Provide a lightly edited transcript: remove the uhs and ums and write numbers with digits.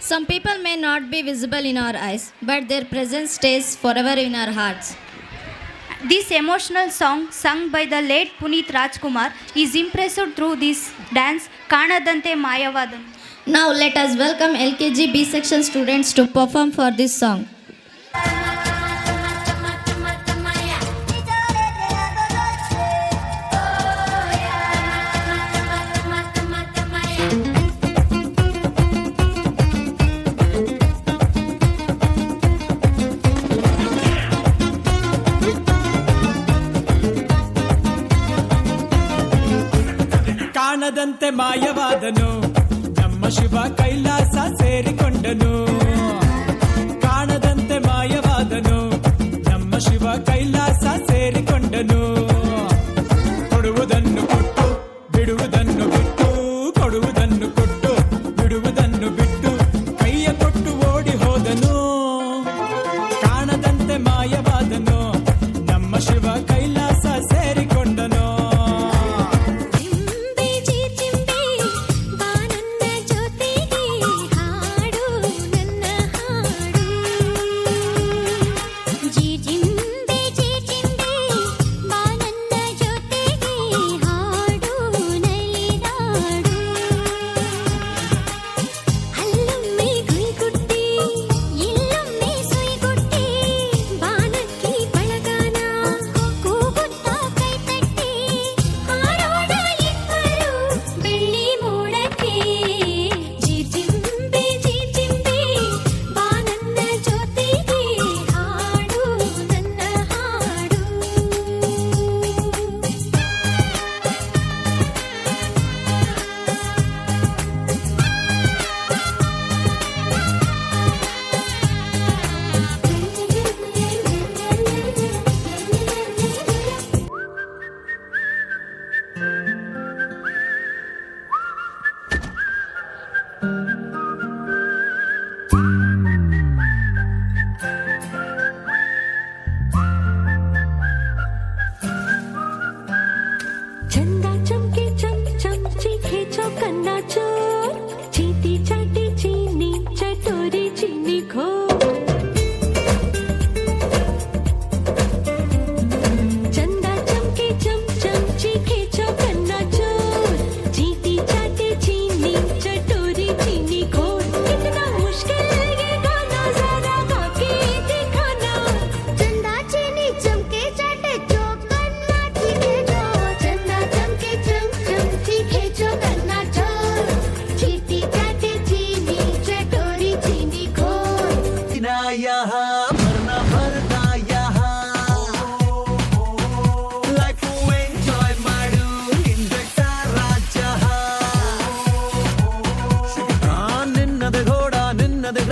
Some people may not be visible in our eyes, but their presence stays forever in our hearts. This emotional song, sung by the late Puneet Rajkumar, is impressed through this dance, Kanadante Mayavadanu. Now let us welcome LKG B section students to perform for this song. ಕಾಣದಂತೆ ಮಾಯವಾದನು ನಮ್ಮ ಶಿವ ಕೈಲಾಸ ಸೇರಿಕೊಂಡನು. ಕಾಣದಂತೆ ಮಾಯವಾದನು ನಮ್ಮ ಶಿವ ಕೈಲಾಸ ಸೇರಿಕೊಂಡನು. ಕೊಡುವುದನ್ನು ಕೊಟ್ಟು ಬಿಡುವುದನ್ನು ಬಿಟ್ಟು, ಕೊಡುವುದನ್ನು ಕೊಟ್ಟು ಬಿಡುವುದನ್ನು ಬಿಟ್ಟು, ಕೈಯ ಕೊಟ್ಟು ಓಡಿ ಹೋದನು. ಕಾಣದಂತೆ ಮಾಯವಾದನು ನಮ್ಮ ಶಿವ ಕೈಲಾಸ ಸೇರಿಕೊಂಡನು. ನಿನ್ನದೆ